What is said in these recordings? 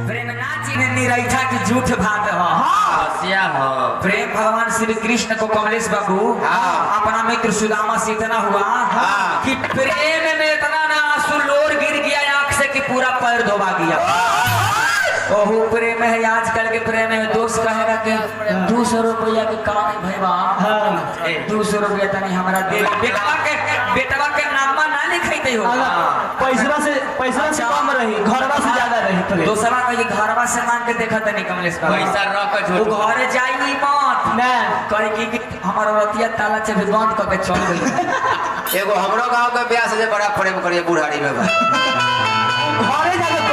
रैठा की झूठ बात हो। प्रेम भगवान श्री कृष्ण को कमलेश बाबू अपना मित्र सुदामा से इतना हुआ कि प्रेम में इतना ना आंसू लोर गिर गया आंख से कि पूरा पैर धोवा गया। ओहो प्रेम है आजकल के प्रेम है। दोस्त कहेगा कि 200 रुपया के काम है भैया 200 रुपया तनी हमारा दे। बेटवा के नामा ना लिखते हो पैसा से कम रही घरवा से ज्यादा रही। दोसरा कही घरवा से मांग के देखा तनी कमलेश का पैसा रख वो घरे जाई मत ना कहे कि हमारा रतिया ताला से भी बंद करके चल गई। एगो हमरो गांव के ब्याह से बड़ा प्रेम करिए बुढ़ारी में बा घरे जाके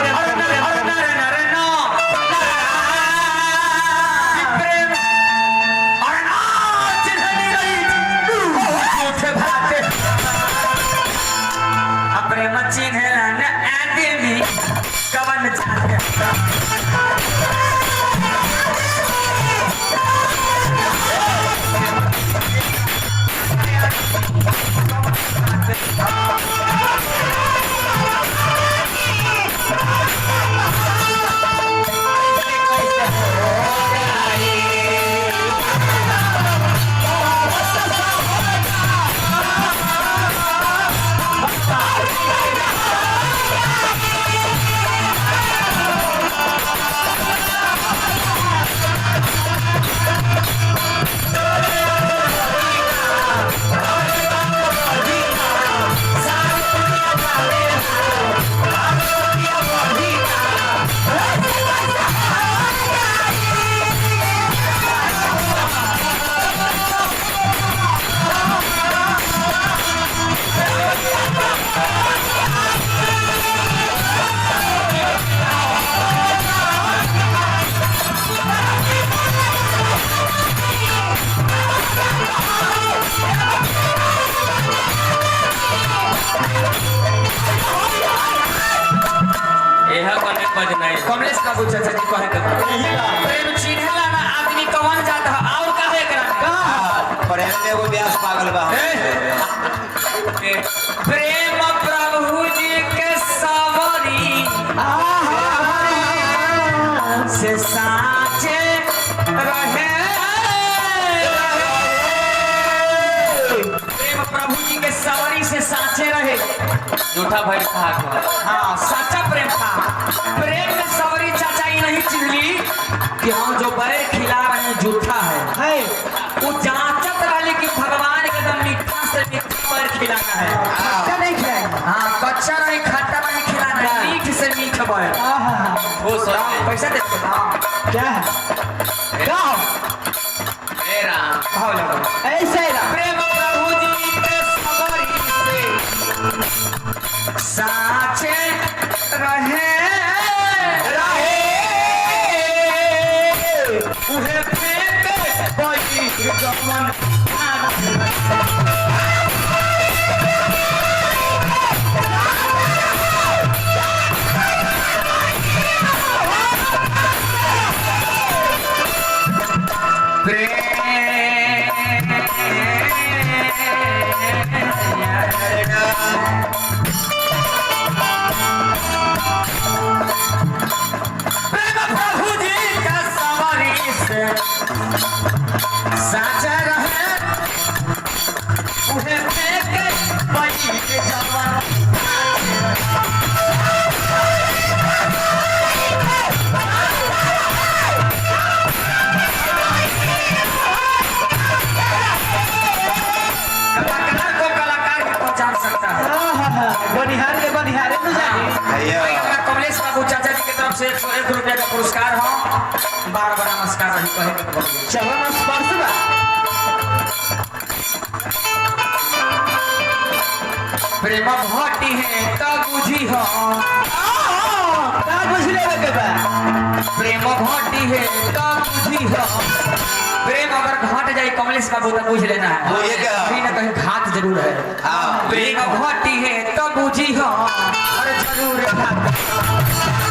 कमलेश बाबू चाचा जी कहे प्रेम चिन्हला ना आदमी कौन जात है और काहे करा प्रेम में एगो ब्याह पागल बा प्रेम प्रभु जी के सवरी से साचे रहे प्रेम प्रभु जी के सवरी से साचे रहे झूठा भर खा हाँ सच्चा प्रेम था। प्रेम में सवरी चाचा ही नहीं चिन्हली कि हम जो बैर खिला रहे हैं झूठा है वो जांचत रही कि भगवान के दम मीठा से मीठा बैर खिलाना है। कच्चा नहीं खिलाएगा। हाँ कच्चा नहीं खट्टा नहीं खिलाना है मीठ से मीठ बैर। वो सब पैसा देते क्या है गाओ मेरा भाव लगाओ ऐसे ही प्रेम प्रभु जी के सवरी से साचे रहे उहे फेंके बजी जमन साचा रहे उहे फेंके बजी जमन कलाकार को कलाकार ही पहचान सकता है। बनिहार के बनिहारे तो जाने कमलेश बाबू चाचा जी की तरफ से 101 रुपया का पुरस्कार हो। बार बार नमस्कार रही कहे के बोलिए चलो स्पर्श बा प्रेम भट्टी है तो बुझी हो का कुछ लेवे के बा प्रेम घटी है तब बुझी हो प्रेम अगर घट जाए कमलेश बाबू तो बुझ लेना है वो ये क्या? कहीं ना कहीं घात जरूर है हाँ। प्रेम घटी है तब बुझी हो अरे जरूर घात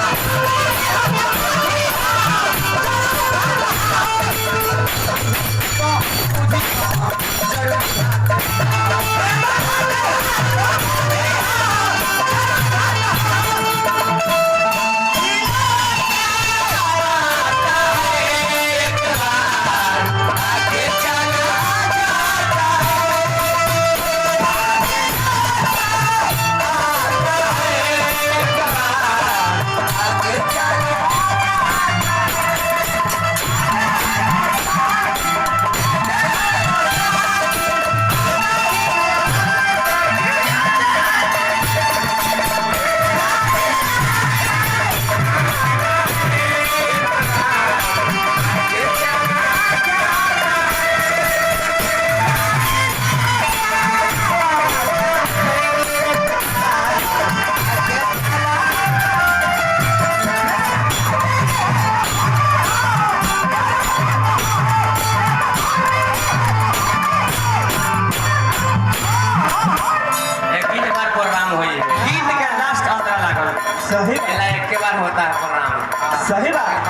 सही एक के बार होता है प्रोग्राम। सही बात।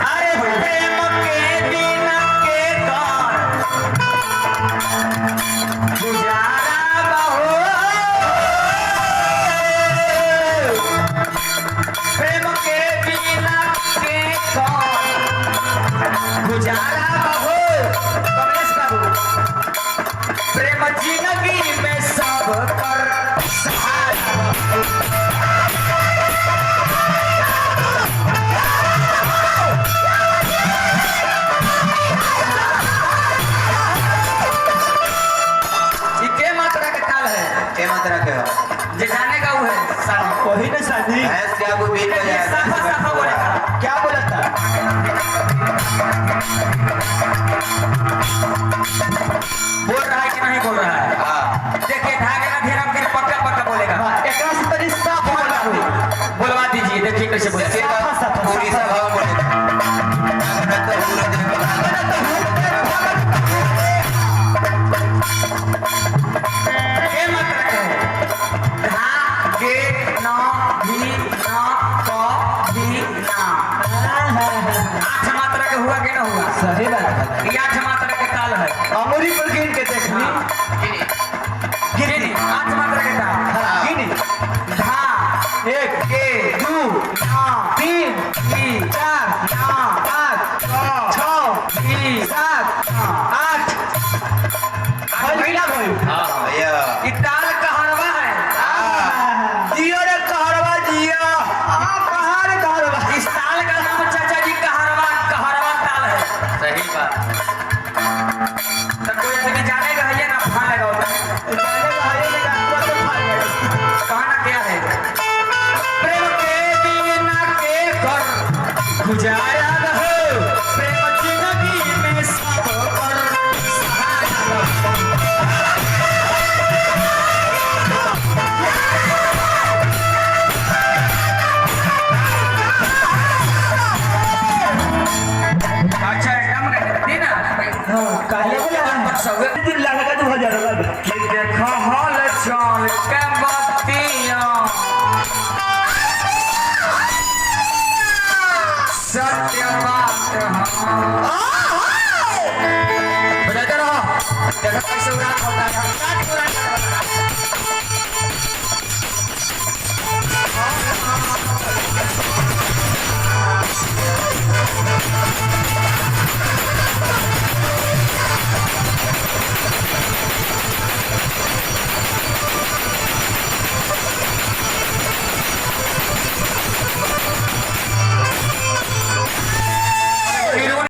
अरे प्रेम के बिना के कौन गुजारा बहो प्रेम के बिना के कौन गुजारा बहो कमलेश बाबू प्रेम जिंदगी में सब कर सहारा जे जाने का वो है साथी वही ना शादी भैंस क्या को बीच में जाएगा? साफा साफा बोलेगा क्या बोला था बोल रहा है कि नहीं बोल रहा है हाँ। देखिए धागे ना घेरा फिर पक्का पक्का बोलेगा एक से तरी साफ बोला बोलवा दीजिए देखिए कैसे बोले जैसे पूरी सभा बोले तो पूरा दिन ये मत रखे धागे ना भी ना को भी ना आठ मात्रा के हुआ कि ना हुआ सही बात ये आठ मात्रा के ताल है अमूरी पर गिन के देखनी गिनी आठ मात्रा के ताल गिनी धा एक के दो ना तीन तीन चार ना पाँच छः तीन सात आठ भाई हाँ भैया ये ताल कहरवा है जियो रे कहरवा जियो कहाँ रे कहरवा इस ताल का नाम चाचा जी कहरवा कहरवा ताल है सही बात। तो कोई आदमी जानेगा है ना फान लगा होता है जाने का है ये गाना तो फाड़ गया कहना क्या है प्रेम के बिना के कर गुजारा रहो प्रेम जिंदगी में सब कर सहारा रहो अच्छा एकदम रहती ना हाँ काहे पर सब दिन लगा 2000 लगा कि देखो हॉल चल के बत्ती